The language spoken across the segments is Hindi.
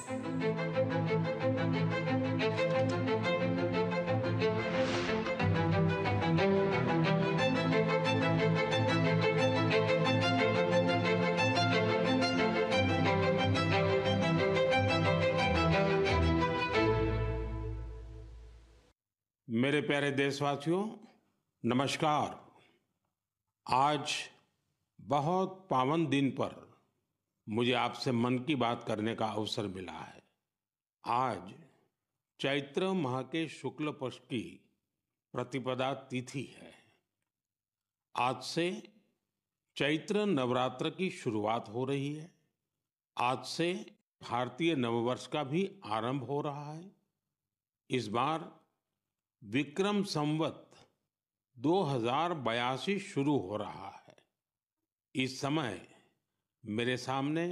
मेरे प्यारे देशवासियों, नमस्कार। आज बहुत पावन दिन पर मुझे आपसे मन की बात करने का अवसर मिला है। आज चैत्र माह के शुक्ल पक्ष की प्रतिपदा तिथि है। आज से चैत्र नवरात्र की शुरुआत हो रही है। आज से भारतीय नववर्ष का भी आरंभ हो रहा है। इस बार विक्रम संवत 2082 शुरू हो रहा है। इस समय मेरे सामने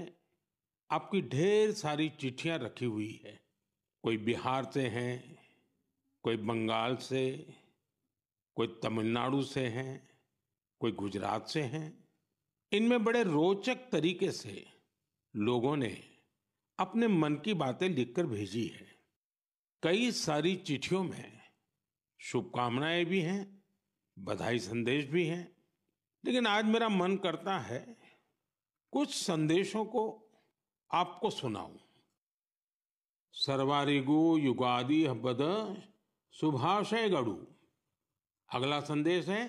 आपकी ढेर सारी चिट्ठियां रखी हुई है। कोई बिहार से हैं, कोई बंगाल से, कोई तमिलनाडु से हैं, कोई गुजरात से हैं। इनमें बड़े रोचक तरीके से लोगों ने अपने मन की बातें लिखकर भेजी है। कई सारी चिट्ठियों में शुभकामनाएं भी हैं, बधाई संदेश भी हैं, लेकिन आज मेरा मन करता है कुछ संदेशों को आपको सुनाऊं। सर्वारिगु युगादि हब्बद शुभाशय गड़ू। अगला संदेश है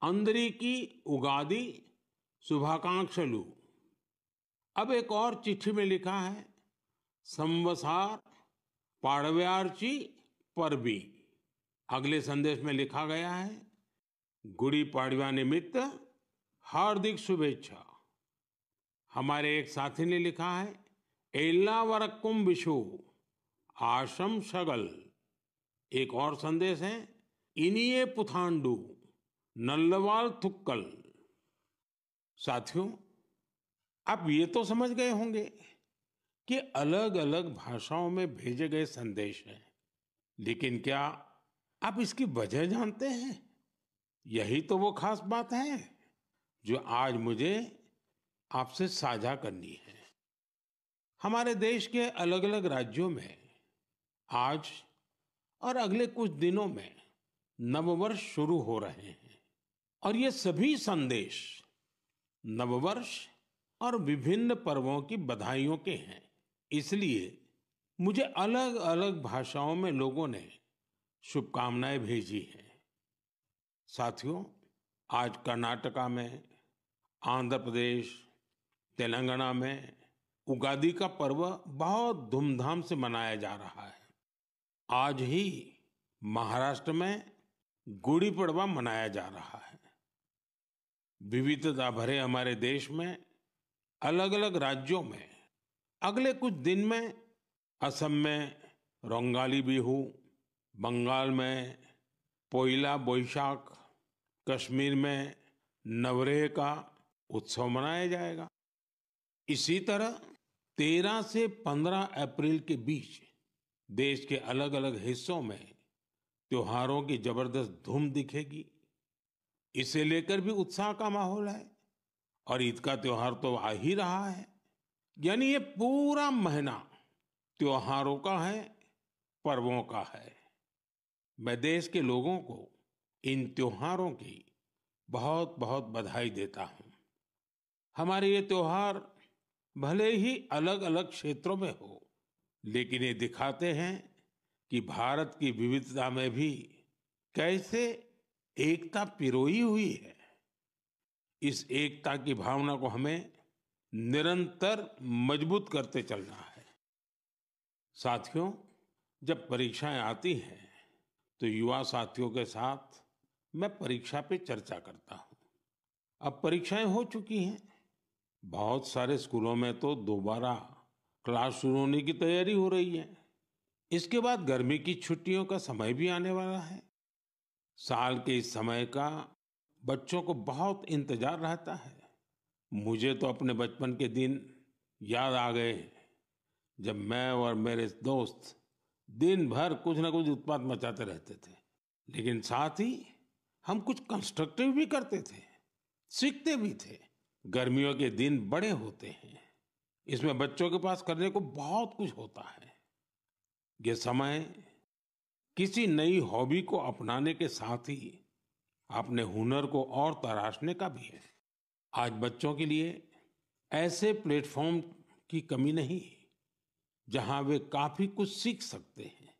अंदरी की उगादि शुभाकांक्षलु। अब एक और चिट्ठी में लिखा है संवसार पाड़व्यार्ची परबी। अगले संदेश में लिखा गया है गुड़ी पाड़वा निमित्त हार्दिक शुभेच्छा। हमारे एक साथी ने लिखा है एल्लावरक्कुम विशु आशम शगल। एक और संदेश है इनिये पुथांडु नल्लवाल थुक्कल। साथियों, आप ये तो समझ गए होंगे कि अलग अलग भाषाओं में भेजे गए संदेश हैं, लेकिन क्या आप इसकी वजह जानते हैं? यही तो वो खास बात है जो आज मुझे आपसे साझा करनी है। हमारे देश के अलग अलग राज्यों में आज और अगले कुछ दिनों में नववर्ष शुरू हो रहे हैं और ये सभी संदेश नववर्ष और विभिन्न पर्वों की बधाइयों के हैं। इसलिए मुझे अलग अलग भाषाओं में लोगों ने शुभकामनाएं भेजी हैं। साथियों, आज कर्नाटका में, आंध्र प्रदेश, तेलंगाना में उगादी का पर्व बहुत धूमधाम से मनाया जा रहा है। आज ही महाराष्ट्र में गुड़ी पड़वा मनाया जा रहा है। विविधता भरे हमारे देश में अलग अलग राज्यों में अगले कुछ दिन में असम में रोंगाली बिहू, बंगाल में पोइला बोईशाख, कश्मीर में नवरेह का उत्सव मनाया जाएगा। इसी तरह 13 से 15 अप्रैल के बीच देश के अलग अलग हिस्सों में त्योहारों की जबरदस्त धूम दिखेगी। इसे लेकर भी उत्साह का माहौल है और ईद का त्योहार तो आ ही रहा है। यानी ये पूरा महीना त्योहारों का है, पर्वों का है। मैं देश के लोगों को इन त्योहारों की बहुत बहुत बधाई देता हूं। हमारे ये त्योहार भले ही अलग अलग क्षेत्रों में हो, लेकिन ये दिखाते हैं कि भारत की विविधता में भी कैसे एकता पिरोई हुई है। इस एकता की भावना को हमें निरंतर मजबूत करते चलना है। साथियों, जब परीक्षाएं आती हैं तो युवा साथियों के साथ मैं परीक्षा पे चर्चा करता हूं। अब परीक्षाएं हो चुकी हैं। बहुत सारे स्कूलों में तो दोबारा क्लास शुरू होने की तैयारी हो रही है। इसके बाद गर्मी की छुट्टियों का समय भी आने वाला है। साल के इस समय का बच्चों को बहुत इंतजार रहता है। मुझे तो अपने बचपन के दिन याद आ गए जब मैं और मेरे दोस्त दिन भर कुछ ना कुछ उत्पात मचाते रहते थे, लेकिन साथ ही हम कुछ कंस्ट्रक्टिव भी करते थे, सीखते भी थे। गर्मियों के दिन बड़े होते हैं इसमें बच्चों के पास करने को बहुत कुछ होता है। ये समय किसी नई हॉबी को अपनाने के साथ ही अपने हुनर को और तराशने का भी है। आज बच्चों के लिए ऐसे प्लेटफॉर्म की कमी नहीं, जहां वे काफी कुछ सीख सकते हैं।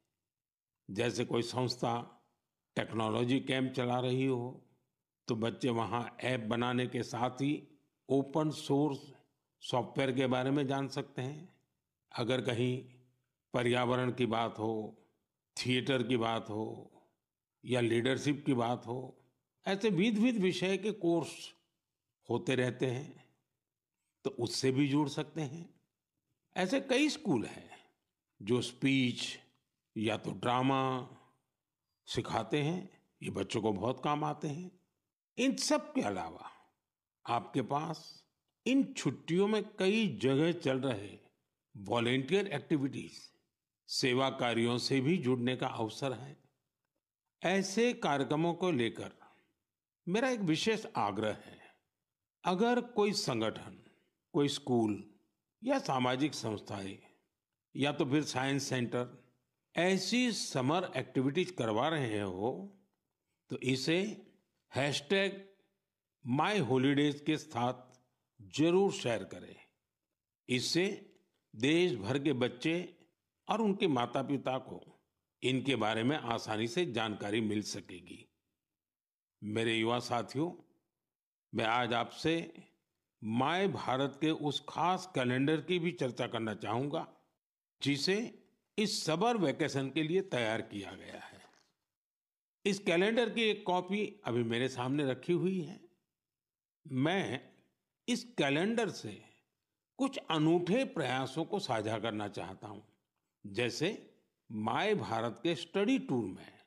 जैसे कोई संस्था टेक्नोलॉजी कैंप चला रही हो, तो बच्चे वहां ऐप बनाने के साथ ही ओपन सोर्स सॉफ्टवेयर के बारे में जान सकते हैं। अगर कहीं पर्यावरण की बात हो, थिएटर की बात हो या लीडरशिप की बात हो, ऐसे विविध विविध विषय के कोर्स होते रहते हैं, तो उससे भी जुड़ सकते हैं। ऐसे कई स्कूल हैं जो स्पीच या तो ड्रामा सिखाते हैं। ये बच्चों को बहुत काम आते हैं। इन सब के अलावा आपके पास इन छुट्टियों में कई जगह चल रहे वॉलेंटियर एक्टिविटीज, सेवा कार्यों से भी जुड़ने का अवसर है। ऐसे कार्यक्रमों को लेकर मेरा एक विशेष आग्रह है। अगर कोई संगठन, कोई स्कूल या सामाजिक संस्थाएं या तो फिर साइंस सेंटर ऐसी समर एक्टिविटीज करवा रहे हो, तो इसे हैशटैग माई हॉलीडेज के साथ जरूर शेयर करें। इससे देश भर के बच्चे और उनके माता पिता को इनके बारे में आसानी से जानकारी मिल सकेगी। मेरे युवा साथियों, मैं आज आपसे माय भारत के उस खास कैलेंडर की भी चर्चा करना चाहूंगा, जिसे इस समर वेकेशन के लिए तैयार किया गया है। इस कैलेंडर की एक कॉपी अभी मेरे सामने रखी हुई है। मैं इस कैलेंडर से कुछ अनूठे प्रयासों को साझा करना चाहता हूं। जैसे माय भारत के स्टडी टूर में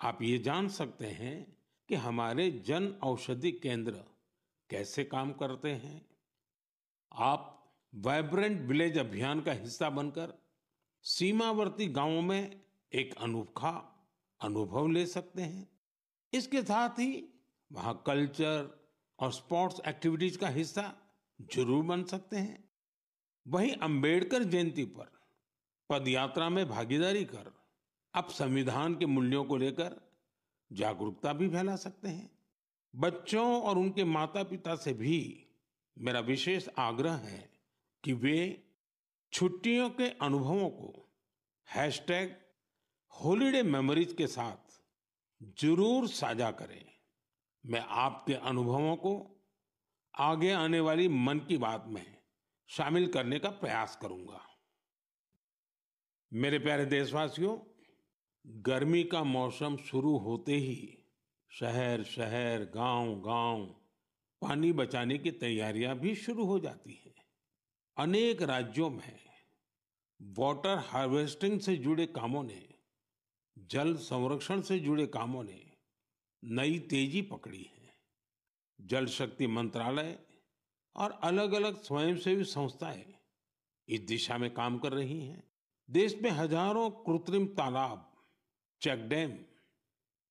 आप ये जान सकते हैं कि हमारे जन औषधि केंद्र कैसे काम करते हैं। आप वाइब्रेंट विलेज अभियान का हिस्सा बनकर सीमावर्ती गांवों में एक अनोखा अनुभव ले सकते हैं। इसके साथ ही वहां कल्चर और स्पोर्ट्स एक्टिविटीज का हिस्सा जरूर बन सकते हैं। वहीं अंबेडकर जयंती पर पदयात्रा में भागीदारी कर आप संविधान के मूल्यों को लेकर जागरूकता भी फैला सकते हैं। बच्चों और उनके माता पिता से भी मेरा विशेष आग्रह है कि वे छुट्टियों के अनुभवों को हैशटैग हॉलीडे मेमोरीज के साथ जरूर साझा करें। मैं आपके अनुभवों को आगे आने वाली मन की बात में शामिल करने का प्रयास करूंगा। मेरे प्यारे देशवासियों, गर्मी का मौसम शुरू होते ही शहर शहर, गांव गांव पानी बचाने की तैयारियां भी शुरू हो जाती हैं। अनेक राज्यों में वाटर हार्वेस्टिंग से जुड़े कामों ने, जल संरक्षण से जुड़े कामों ने नई तेजी पकड़ी है। जल शक्ति मंत्रालय और अलग-अलग स्वयंसेवी संस्थाएं इस दिशा में काम कर रही हैं। देश में हजारों कृत्रिम तालाब, check dam,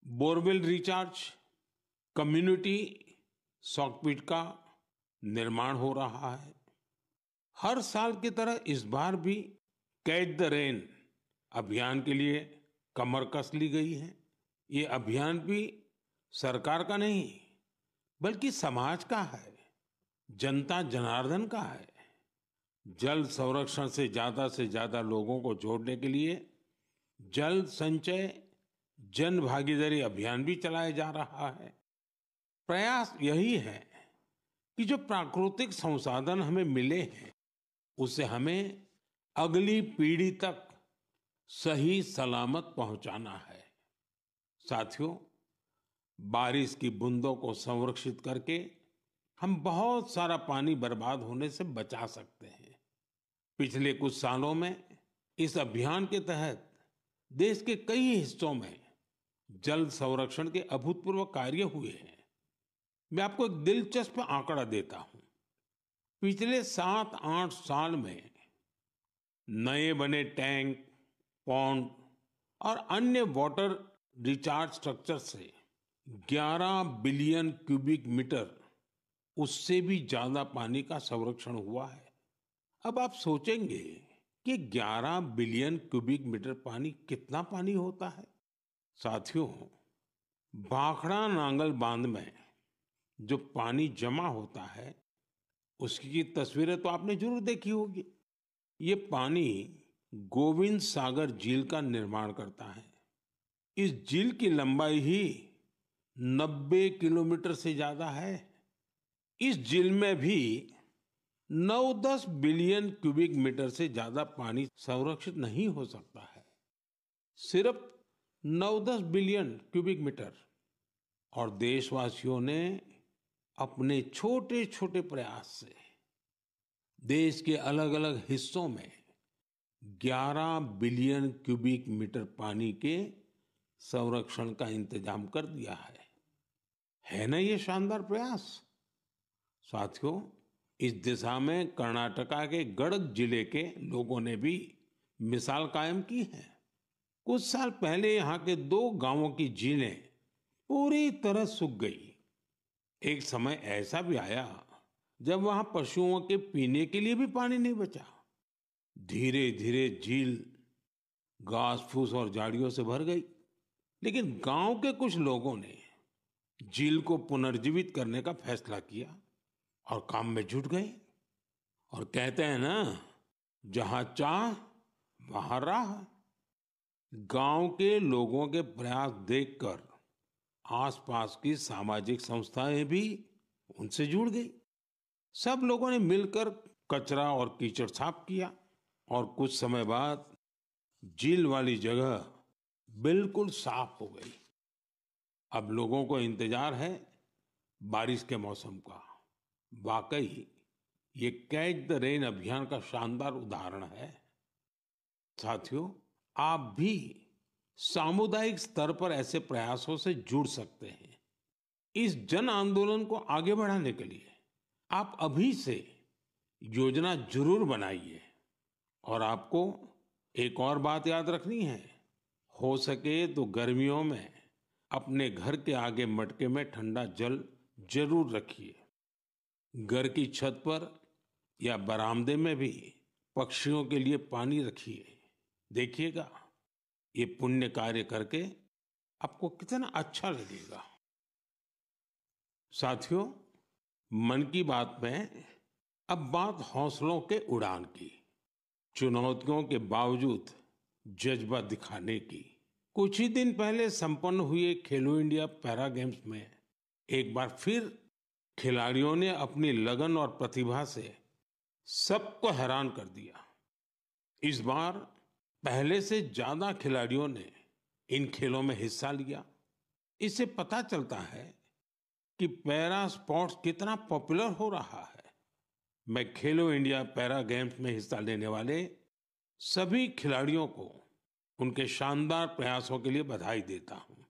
borewell recharge, community soak pit का निर्माण हो रहा है। हर साल की तरह इस बार भी कैच द रेन अभियान के लिए कमर कस ली गई है। ये अभियान भी सरकार का नहीं, बल्कि समाज का है, जनता जनार्दन का है। जल संरक्षण से ज्यादा लोगों को जोड़ने के लिए जल संचय जन भागीदारी अभियान भी चलाया जा रहा है। प्रयास यही है कि जो प्राकृतिक संसाधन हमें मिले हैं, उसे हमें अगली पीढ़ी तक सही सलामत पहुंचाना है। साथियों, बारिश की बूंदों को संरक्षित करके हम बहुत सारा पानी बर्बाद होने से बचा सकते हैं। पिछले कुछ सालों में इस अभियान के तहत देश के कई हिस्सों में जल संरक्षण के अभूतपूर्व कार्य हुए हैं। मैं आपको एक दिलचस्प आंकड़ा देता हूं। पिछले 7-8 साल में नए बने टैंक, पॉन्ड और अन्य वाटर रिचार्ज स्ट्रक्चर से 11 बिलियन क्यूबिक मीटर, उससे भी ज्यादा पानी का संरक्षण हुआ है। अब आप सोचेंगे कि 11 बिलियन क्यूबिक मीटर पानी कितना पानी होता है। साथियों, भाखड़ा नांगल बांध में जो पानी जमा होता है उसकी तस्वीरें तो आपने जरूर देखी होगी। ये पानी गोविंद सागर झील का निर्माण करता है। इस झील की लंबाई ही 90 किलोमीटर से ज्यादा है। इस झील में भी 9-10 बिलियन क्यूबिक मीटर से ज्यादा पानी संरक्षित नहीं हो सकता है। सिर्फ 9-10 बिलियन क्यूबिक मीटर। और देशवासियों ने अपने छोटे छोटे प्रयास से देश के अलग अलग हिस्सों में 11 बिलियन क्यूबिक मीटर पानी के संरक्षण का इंतजाम कर दिया है ना ये शानदार प्रयास। साथियों, इस दिशा में कर्नाटका के गडक जिले के लोगों ने भी मिसाल कायम की है। कुछ साल पहले यहाँ के 2 गांवों की झीलें पूरी तरह सूख गई। एक समय ऐसा भी आया जब वहां पशुओं के पीने के लिए भी पानी नहीं बचा। धीरे धीरे झील घास फूस और झाड़ियों से भर गई। लेकिन गांव के कुछ लोगों ने झील को पुनर्जीवित करने का फैसला किया और काम में जुट गए। और कहते हैं ना, जहां चाह वहां राह। गांव के लोगों के प्रयास देखकर आसपास की सामाजिक संस्थाएं भी उनसे जुड़ गई। सब लोगों ने मिलकर कचरा और कीचड़ साफ किया और कुछ समय बाद झील वाली जगह बिल्कुल साफ हो गई। अब लोगों को इंतजार है बारिश के मौसम का। वाकई ये कैच द रेन अभियान का शानदार उदाहरण है। साथियों, आप भी सामुदायिक स्तर पर ऐसे प्रयासों से जुड़ सकते हैं। इस जन आंदोलन को आगे बढ़ाने के लिए आप अभी से योजना जरूर बनाइए। और आपको एक और बात याद रखनी है, हो सके तो गर्मियों में अपने घर के आगे मटके में ठंडा जल जरूर रखिए। घर की छत पर या बरामदे में भी पक्षियों के लिए पानी रखिए। देखिएगा, ये पुण्य कार्य करके आपको कितना अच्छा लगेगा। साथियों, मन की बात में अब बात हौसलों के उड़ान की, चुनौतियों के बावजूद जज्बा दिखाने की। कुछ ही दिन पहले संपन्न हुए खेलो इंडिया पैरा गेम्स में एक बार फिर खिलाड़ियों ने अपनी लगन और प्रतिभा से सबको हैरान कर दिया। इस बार पहले से ज्यादा खिलाड़ियों ने इन खेलों में हिस्सा लिया। इससे पता चलता है कि पैरा स्पोर्ट्स कितना पॉपुलर हो रहा है। मैं खेलो इंडिया पैरा गेम्स में हिस्सा लेने वाले सभी खिलाड़ियों को उनके शानदार प्रयासों के लिए बधाई देता हूं।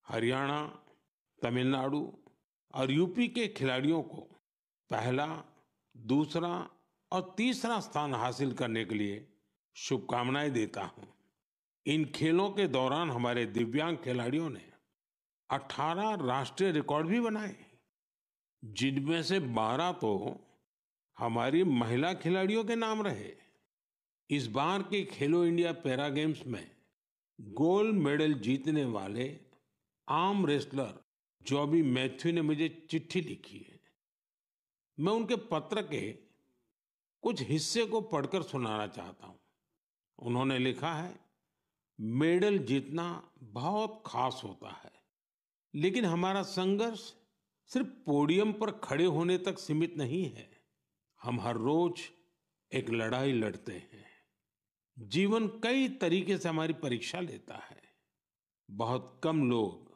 हरियाणा, तमिलनाडु और यूपी के खिलाड़ियों को पहला, दूसरा और तीसरा स्थान हासिल करने के लिए शुभकामनाएं देता हूं। इन खेलों के दौरान हमारे दिव्यांग खिलाड़ियों ने 18 राष्ट्रीय रिकॉर्ड भी बनाए, जिनमें से 12 तो हमारी महिला खिलाड़ियों के नाम रहे। इस बार के खेलो इंडिया पैरा गेम्स में गोल्ड मेडल जीतने वाले आर्म रेसलर जॉबी मैथ्यू ने मुझे चिट्ठी लिखी है। मैं उनके पत्र के कुछ हिस्से को पढ़कर सुनाना चाहता हूं। उन्होंने लिखा है, मेडल जीतना बहुत खास होता है, लेकिन हमारा संघर्ष सिर्फ पोडियम पर खड़े होने तक सीमित नहीं है। हम हर रोज एक लड़ाई लड़ते हैं। जीवन कई तरीके से हमारी परीक्षा लेता है। बहुत कम लोग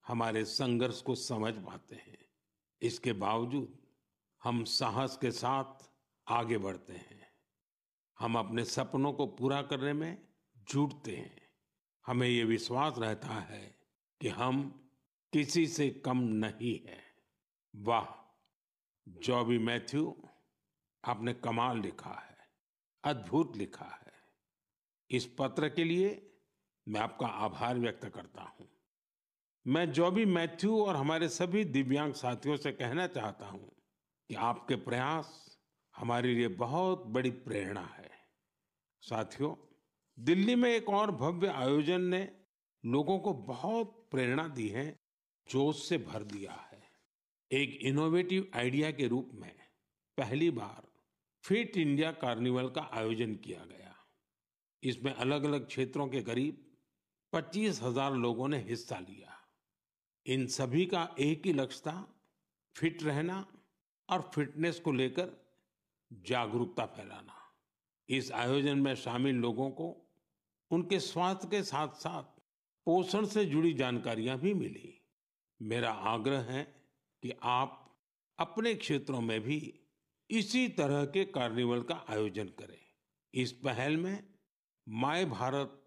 हमारे संघर्ष को समझ पाते हैं। इसके बावजूद हम साहस के साथ आगे बढ़ते हैं। हम अपने सपनों को पूरा करने में जुटते हैं। हमें ये विश्वास रहता है कि हम किसी से कम नहीं हैं। वाह, जॉबी मैथ्यू, आपने कमाल लिखा है, अद्भुत लिखा है। इस पत्र के लिए मैं आपका आभार व्यक्त करता हूं। मैं जॉबी मैथ्यू और हमारे सभी दिव्यांग साथियों से कहना चाहता हूं कि आपके प्रयास हमारे लिए बहुत बड़ी प्रेरणा है। साथियों, दिल्ली में एक और भव्य आयोजन ने लोगों को बहुत प्रेरणा दी है, जोश से भर दिया है। एक इनोवेटिव आइडिया के रूप में पहली बार फिट इंडिया कार्निवल का आयोजन किया गया। इसमें अलग अलग क्षेत्रों के करीब 25,000 लोगों ने हिस्सा लिया। इन सभी का एक ही लक्ष्य था, फिट रहना और फिटनेस को लेकर जागरूकता फैलाना। इस आयोजन में शामिल लोगों को उनके स्वास्थ्य के साथ साथ पोषण से जुड़ी जानकारियां भी मिली। मेरा आग्रह है कि आप अपने क्षेत्रों में भी इसी तरह के कार्निवल का आयोजन करें। इस पहल में माय भारत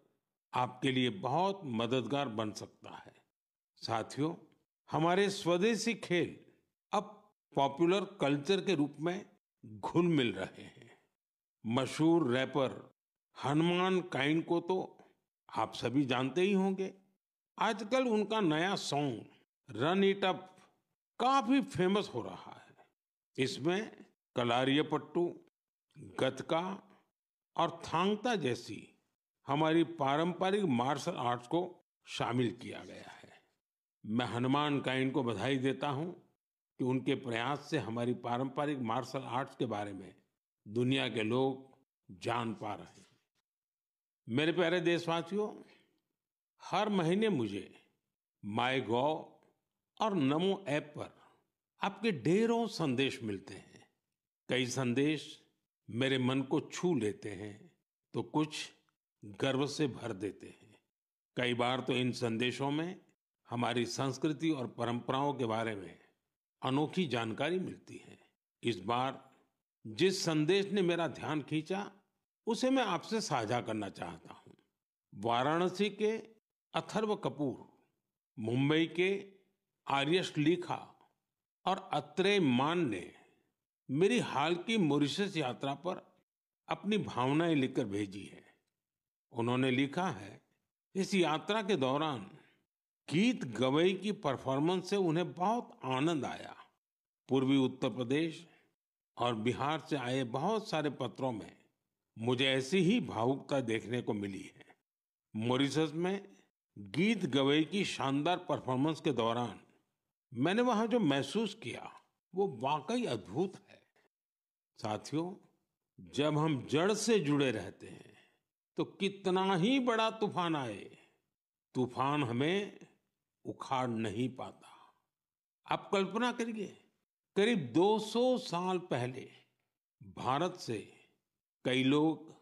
आपके लिए बहुत मददगार बन सकता है। साथियों, हमारे स्वदेशी खेल अब पॉपुलर कल्चर के रूप में घुल मिल रहे हैं। मशहूर रैपर हनुमान काइंड को तो आप सभी जानते ही होंगे। आजकल उनका नया सॉन्ग रन इट अप काफी फेमस हो रहा है। इसमें कलारियापट्टू, गतका और थांगता जैसी हमारी पारंपरिक मार्शल आर्ट्स को शामिल किया गया है। मैं हनुमान काइंड को बधाई देता हूं कि उनके प्रयास से हमारी पारंपरिक मार्शल आर्ट्स के बारे में दुनिया के लोग जान पा रहे हैं। मेरे प्यारे देशवासियों, हर महीने मुझे माय गॉव और नमो ऐप पर आपके ढेरों संदेश मिलते हैं। कई संदेश मेरे मन को छू लेते हैं तो कुछ गर्व से भर देते हैं। कई बार तो इन संदेशों में हमारी संस्कृति और परंपराओं के बारे में अनोखी जानकारी मिलती है। इस बार जिस संदेश ने मेरा ध्यान खींचा उसे मैं आपसे साझा करना चाहता हूँ। वाराणसी के अथर्व कपूर, मुंबई के आर्यश लिखा और अत्रेय मान ने मेरी हाल की मॉरिशस यात्रा पर अपनी भावनाएं लिखकर भेजी है। उन्होंने लिखा है, इस यात्रा के दौरान गीत गवई की परफॉर्मेंस से उन्हें बहुत आनंद आया। पूर्वी उत्तर प्रदेश और बिहार से आए बहुत सारे पत्रों में मुझे ऐसी ही भावुकता देखने को मिली है। मॉरिशस में गीत गवई की शानदार परफॉर्मेंस के दौरान मैंने वहां जो महसूस किया वो वाकई अद्भुत है। साथियों, जब हम जड़ से जुड़े रहते हैं तो कितना ही बड़ा तूफान आए, तूफान हमें उखाड़ नहीं पाता। आप कल्पना करिए, करीब 200 साल पहले भारत से कई लोग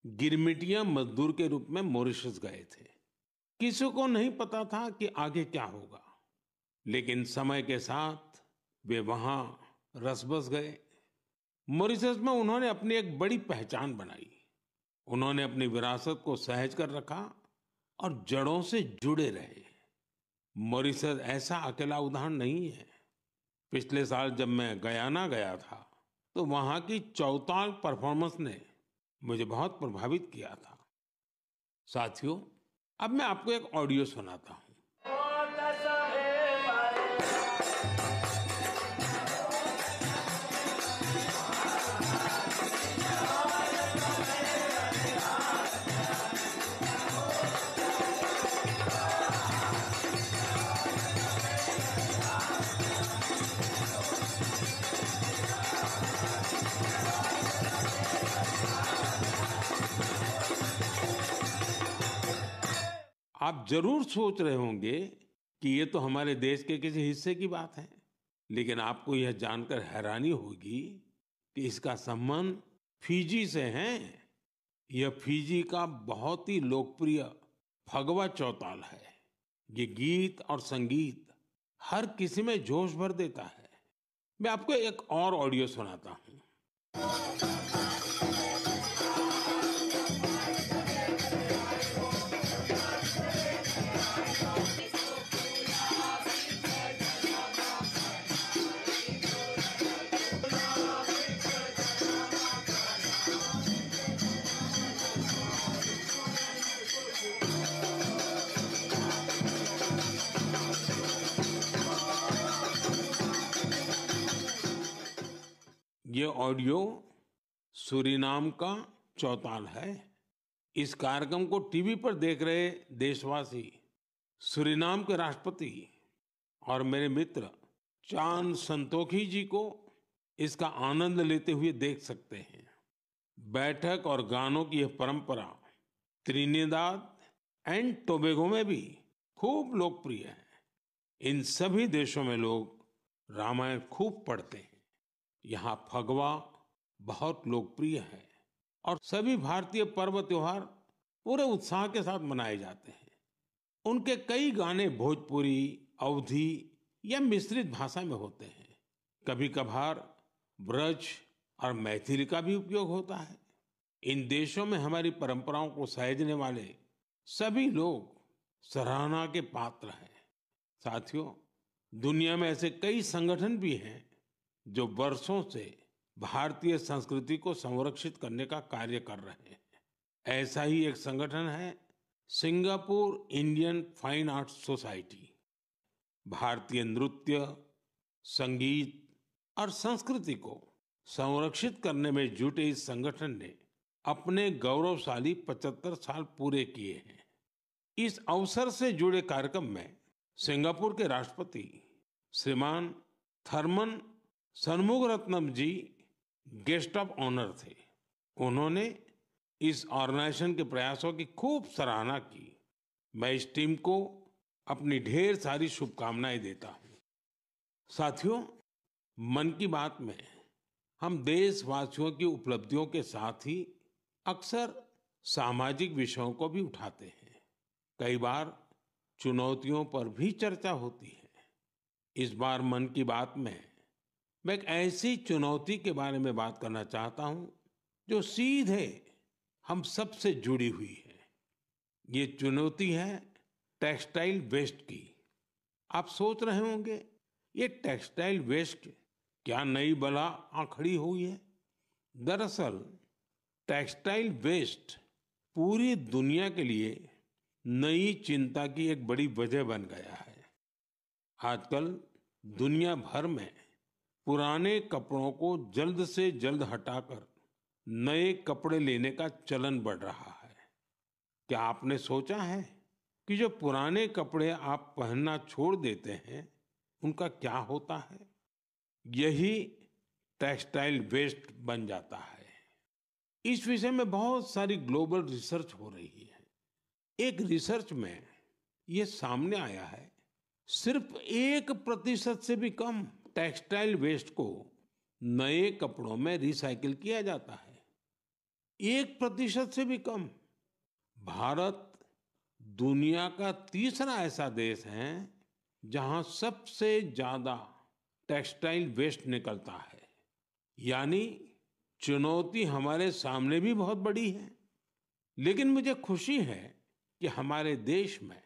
गिरमिटिया मजदूर के रूप में मॉरिशस गए थे। किसी को नहीं पता था कि आगे क्या होगा, लेकिन समय के साथ वे वहां रस बस गए। मॉरिशस में उन्होंने अपनी एक बड़ी पहचान बनाई। उन्होंने अपनी विरासत को सहेज कर रखा और जड़ों से जुड़े रहे। मॉरिशस ऐसा अकेला उदाहरण नहीं है। पिछले साल जब मैं गयाना गया था तो वहां की चौताल परफॉर्मेंस ने मुझे बहुत प्रभावित किया था। साथियों, अब मैं आपको एक ऑडियो सुनाता हूं। आप जरूर सोच रहे होंगे कि ये तो हमारे देश के किसी हिस्से की बात है, लेकिन आपको यह जानकर हैरानी होगी कि इसका संबंध फिजी से है। यह फिजी का बहुत ही लोकप्रिय फगवा चौताल है। ये गीत और संगीत हर किसी में जोश भर देता है। मैं आपको एक और ऑडियो सुनाता हूँ। ये ऑडियो सूरीनाम का चौताल है। इस कार्यक्रम को टीवी पर देख रहे देशवासी सूरीनाम के राष्ट्रपति और मेरे मित्र चान संतोखी जी को इसका आनंद लेते हुए देख सकते हैं। बैठक और गानों की यह परंपरा त्रिनिदाद एंड टोबैगो में भी खूब लोकप्रिय है। इन सभी देशों में लोग रामायण खूब पढ़ते हैं। यहाँ फगवा बहुत लोकप्रिय है और सभी भारतीय पर्व त्योहार पूरे उत्साह के साथ मनाए जाते हैं। उनके कई गाने भोजपुरी, अवधी या मिश्रित भाषा में होते हैं। कभी कभार ब्रज और मैथिली का भी उपयोग होता है। इन देशों में हमारी परंपराओं को सहेजने वाले सभी लोग सराहना के पात्र हैं। साथियों, दुनिया में ऐसे कई संगठन भी हैं जो वर्षों से भारतीय संस्कृति को संरक्षित करने का कार्य कर रहे हैं। ऐसा ही एक संगठन है Singapore Indian fine arts society. भारतीय नृत्य, संगीत और संस्कृति को संरक्षित करने में जुटे इस संगठन ने अपने गौरवशाली 75 साल पूरे किए हैं। इस अवसर से जुड़े कार्यक्रम में सिंगापुर के राष्ट्रपति श्रीमान थरमन शनमुगारत्नम जी गेस्ट ऑफ ऑनर थे। उन्होंने इस ऑर्गेनाइजेशन के प्रयासों की खूब सराहना की। मैं इस टीम को अपनी ढेर सारी शुभकामनाएं देता हूं। साथियों, मन की बात में हम देशवासियों की उपलब्धियों के साथ ही अक्सर सामाजिक विषयों को भी उठाते हैं। कई बार चुनौतियों पर भी चर्चा होती है। इस बार मन की बात में मैं एक ऐसी चुनौती के बारे में बात करना चाहता हूं जो सीधे हम सब से जुड़ी हुई है। ये चुनौती है टेक्सटाइल वेस्ट की। आप सोच रहे होंगे, ये टेक्सटाइल वेस्ट क्या नई बला आ खड़ी हुई है? दरअसल टेक्सटाइल वेस्ट पूरी दुनिया के लिए नई चिंता की एक बड़ी वजह बन गया है। आजकल दुनिया भर में पुराने कपड़ों को जल्द से जल्द हटाकर नए कपड़े लेने का चलन बढ़ रहा है। क्या आपने सोचा है कि जो पुराने कपड़े आप पहनना छोड़ देते हैं, उनका क्या होता है? यही टेक्सटाइल वेस्ट बन जाता है। इस विषय में बहुत सारी ग्लोबल रिसर्च हो रही है। एक रिसर्च में ये सामने आया है, सिर्फ 1% से भी कम टेक्सटाइल वेस्ट को नए कपड़ों में रिसाइकिल किया जाता है। 1% से भी कम। भारत दुनिया का तीसरा ऐसा देश है जहां सबसे ज्यादा टेक्सटाइल वेस्ट निकलता है। यानी चुनौती हमारे सामने भी बहुत बड़ी है। लेकिन मुझे खुशी है कि हमारे देश में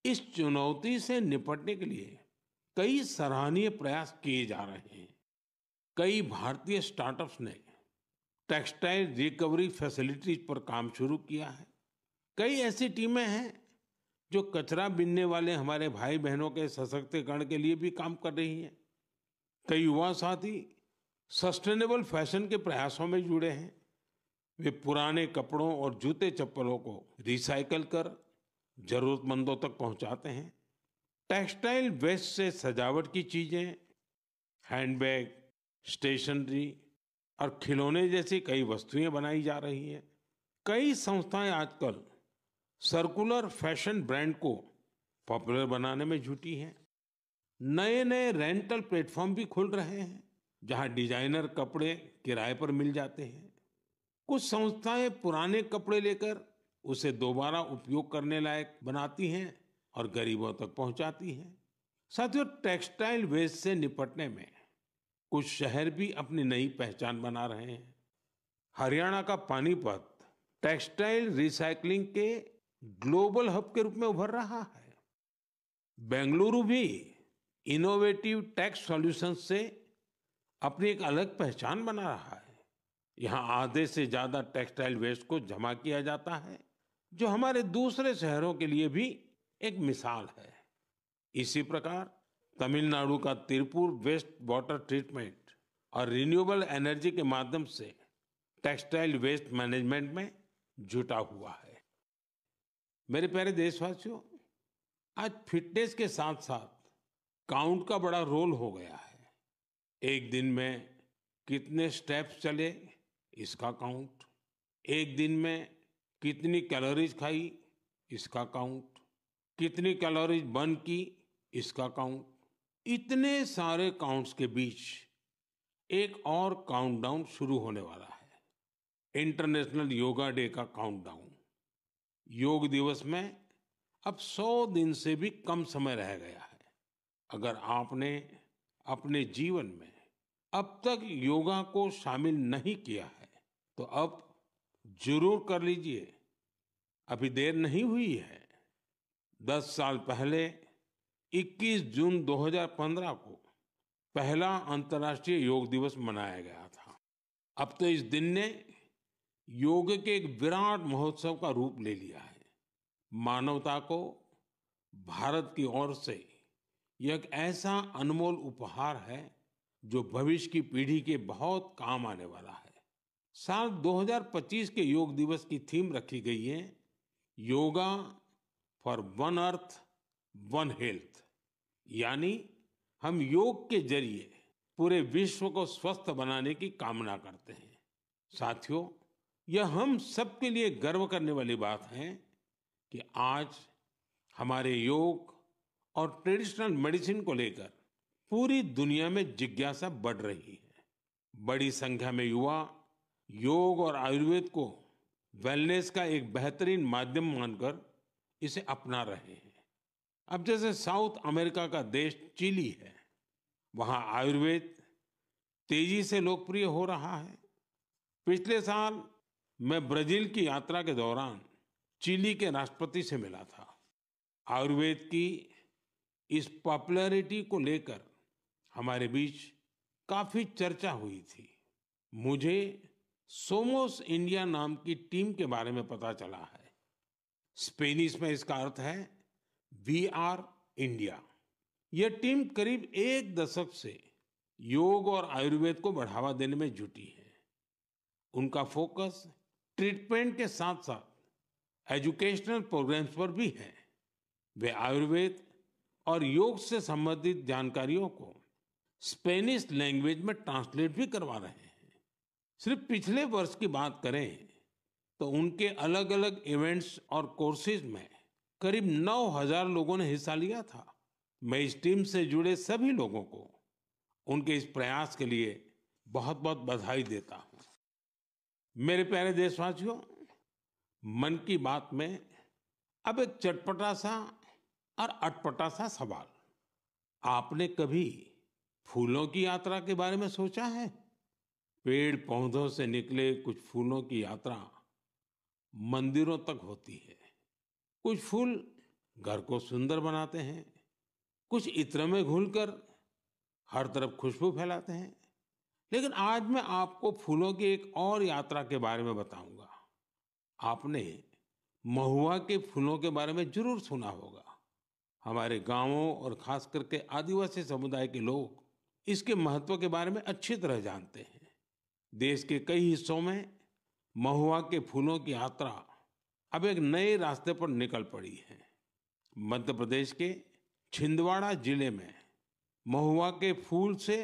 इस चुनौती से निपटने के लिए कई सराहनीय प्रयास किए जा रहे हैं। कई भारतीय स्टार्टअप्स ने टेक्सटाइल रिकवरी फैसिलिटीज पर काम शुरू किया है। कई ऐसी टीमें हैं जो कचरा बीनने वाले हमारे भाई बहनों के सशक्तिकरण के लिए भी काम कर रही हैं। कई युवा साथी सस्टेनेबल फैशन के प्रयासों में जुड़े हैं। वे पुराने कपड़ों और जूते चप्पलों को रिसाइकल कर जरूरतमंदों तक पहुंचाते हैं। टेक्सटाइल वेस्ट से सजावट की चीजें, हैंडबैग, स्टेशनरी और खिलौने जैसी कई वस्तुएं बनाई जा रही हैं। कई संस्थाएं आजकल सर्कुलर फैशन ब्रांड को पॉपुलर बनाने में जुटी हैं। नए नए रेंटल प्लेटफॉर्म भी खुल रहे हैं जहां डिजाइनर कपड़े किराए पर मिल जाते हैं। कुछ संस्थाएं पुराने कपड़े लेकर उसे दोबारा उपयोग करने लायक बनाती हैं और गरीबों तक पहुंचाती हैं। साथियों, टेक्सटाइल वेस्ट से निपटने में कुछ शहर भी अपनी नई पहचान बना रहे हैं। हरियाणा का पानीपत टेक्सटाइल रिसाइकलिंग के ग्लोबल हब के रूप में उभर रहा है। बेंगलुरु भी इनोवेटिव टेक्स सॉल्यूशंस से अपनी एक अलग पहचान बना रहा है। यहाँ आधे से ज्यादा टेक्सटाइल वेस्ट को जमा किया जाता है, जो हमारे दूसरे शहरों के लिए भी एक मिसाल है। इसी प्रकार तमिलनाडु का तिरुपुर वेस्ट वाटर ट्रीटमेंट और रिन्यूएबल एनर्जी के माध्यम से टेक्सटाइल वेस्ट मैनेजमेंट में जुटा हुआ है। मेरे प्यारे देशवासियों, आज फिटनेस के साथ साथ काउंट का बड़ा रोल हो गया है। एक दिन में कितने स्टेप्स चले, इसका काउंट। एक दिन में कितनी कैलोरीज खाई, इसका काउंट। कितनी कैलोरीज बर्न की, इसका काउंट। इतने सारे काउंट्स के बीच एक और काउंटडाउन शुरू होने वाला है, इंटरनेशनल योगा डे का काउंटडाउन। योग दिवस में अब 100 दिन से भी कम समय रह गया है। अगर आपने अपने जीवन में अब तक योगा को शामिल नहीं किया है तो अब जरूर कर लीजिए, अभी देर नहीं हुई है। 10 साल पहले 21 जून 2015 को पहला अंतर्राष्ट्रीय योग दिवस मनाया गया था। अब तो इस दिन ने योग के एक विराट महोत्सव का रूप ले लिया है। मानवता को भारत की ओर से यह एक ऐसा अनमोल उपहार है जो भविष्य की पीढ़ी के बहुत काम आने वाला है। साल 2025 के योग दिवस की थीम रखी गई है, yoga for one earth one health, यानी हम योग के जरिए पूरे विश्व को स्वस्थ बनाने की कामना करते हैं। साथियों, यह हम सबके लिए गर्व करने वाली बात है कि आज हमारे योग और ट्रेडिशनल मेडिसिन को लेकर पूरी दुनिया में जिज्ञासा बढ़ रही है। बड़ी संख्या में युवा योग और आयुर्वेद को वेलनेस का एक बेहतरीन माध्यम मानकर इसे अपना रहे हैं। अब जैसे साउथ अमेरिका का देश चिली है, वहां आयुर्वेद तेजी से लोकप्रिय हो रहा है। पिछले साल मैं ब्राजील की यात्रा के दौरान चिली के राष्ट्रपति से मिला था। आयुर्वेद की इस पॉपुलैरिटी को लेकर हमारे बीच काफी चर्चा हुई थी। मुझे सोमोस इंडिया नाम की टीम के बारे में पता चला है। स्पेनिश में इसका अर्थ है वी आर इंडिया। यह टीम करीब 1 दशक से योग और आयुर्वेद को बढ़ावा देने में जुटी है। उनका फोकस ट्रीटमेंट के साथ साथ एजुकेशनल प्रोग्राम्स पर भी है। वे आयुर्वेद और योग से संबंधित जानकारियों को स्पेनिश लैंग्वेज में ट्रांसलेट भी करवा रहे हैं। सिर्फ पिछले वर्ष की बात करें तो उनके अलग अलग इवेंट्स और कोर्सेज में करीब 9,000 लोगों ने हिस्सा लिया था। मैं इस टीम से जुड़े सभी लोगों को उनके इस प्रयास के लिए बहुत बहुत बधाई देता हूं। मेरे प्यारे देशवासियों, मन की बात में अब एक चटपटा सा और अटपटा सा सवाल। आपने कभी फूलों की यात्रा के बारे में सोचा है? पेड़ पौधों से निकले कुछ फूलों की यात्रा मंदिरों तक होती है। कुछ फूल घर को सुंदर बनाते हैं, कुछ इत्र में घुलकर हर तरफ खुशबू फैलाते हैं। लेकिन आज मैं आपको फूलों की एक और यात्रा के बारे में बताऊंगा। आपने महुआ के फूलों के बारे में जरूर सुना होगा। हमारे गांवों और खास करके आदिवासी समुदाय के लोग इसके महत्व के बारे में अच्छी तरह जानते हैं। देश के कई हिस्सों में महुआ के फूलों की यात्रा अब एक नए रास्ते पर निकल पड़ी है। मध्य प्रदेश के छिंदवाड़ा जिले में महुआ के फूल से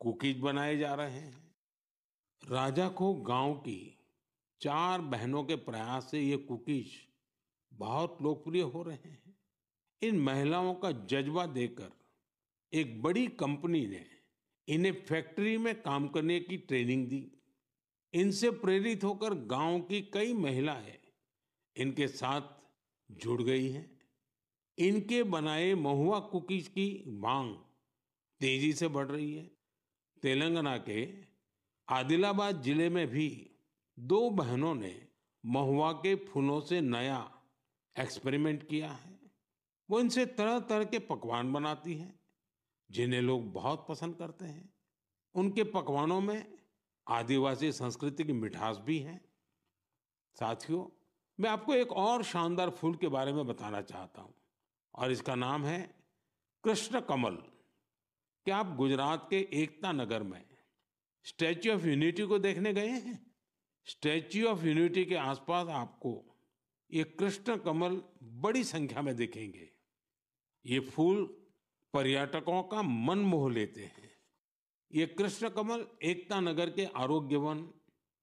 कुकीज बनाए जा रहे हैं। राजाखो गांव की 4 बहनों के प्रयास से ये कुकीज बहुत लोकप्रिय हो रहे हैं। इन महिलाओं का जज्बा देखकर एक बड़ी कंपनी ने इन्हें फैक्ट्री में काम करने की ट्रेनिंग दी। इनसे प्रेरित होकर गांव की कई महिलाएं इनके साथ जुड़ गई हैं। इनके बनाए महुआ कुकीज की मांग तेजी से बढ़ रही है। तेलंगाना के आदिलाबाद जिले में भी 2 बहनों ने महुआ के फूलों से नया एक्सपेरिमेंट किया है। वो इनसे तरह तरह के पकवान बनाती हैं, जिन्हें लोग बहुत पसंद करते हैं। उनके पकवानों में आदिवासी संस्कृति की मिठास भी है। साथियों, मैं आपको एक और शानदार फूल के बारे में बताना चाहता हूं और इसका नाम है कृष्ण कमल। क्या आप गुजरात के एकता नगर में स्टैच्यू ऑफ यूनिटी को देखने गए हैं? स्टैच्यू ऑफ यूनिटी के आसपास आपको ये कृष्ण कमल बड़ी संख्या में दिखेंगे। ये फूल पर्यटकों का मन मोह लेते हैं। ये कृष्ण कमल एकता नगर के आरोग्य वन,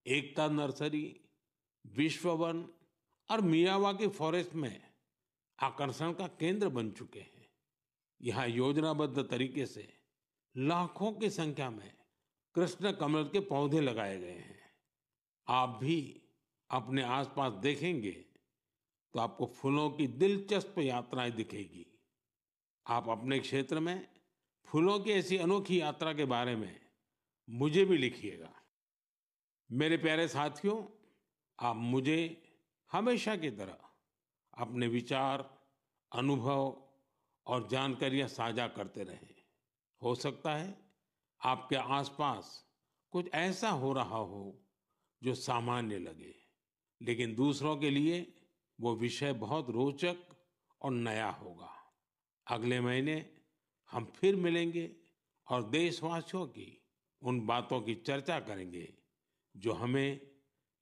एकता नर्सरी, विश्व वन और मियावाकी फॉरेस्ट में आकर्षण का केंद्र बन चुके हैं। यहाँ योजनाबद्ध तरीके से लाखों की संख्या में कृष्ण कमल के पौधे लगाए गए हैं। आप भी अपने आसपास देखेंगे तो आपको फूलों की दिलचस्प यात्राएं दिखेगी। आप अपने क्षेत्र में फूलों की ऐसी अनोखी यात्रा के बारे में मुझे भी लिखिएगा। मेरे प्यारे साथियों, आप मुझे हमेशा की तरह अपने विचार, अनुभव और जानकारियां साझा करते रहें। हो सकता है आपके आसपास कुछ ऐसा हो रहा हो जो सामान्य लगे, लेकिन दूसरों के लिए वो विषय बहुत रोचक और नया होगा। अगले महीने हम फिर मिलेंगे और देशवासियों की उन बातों की चर्चा करेंगे जो हमें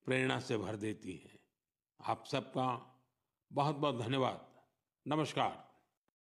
प्रेरणा से भर देती हैं। आप सबका बहुत बहुत धन्यवाद। नमस्कार।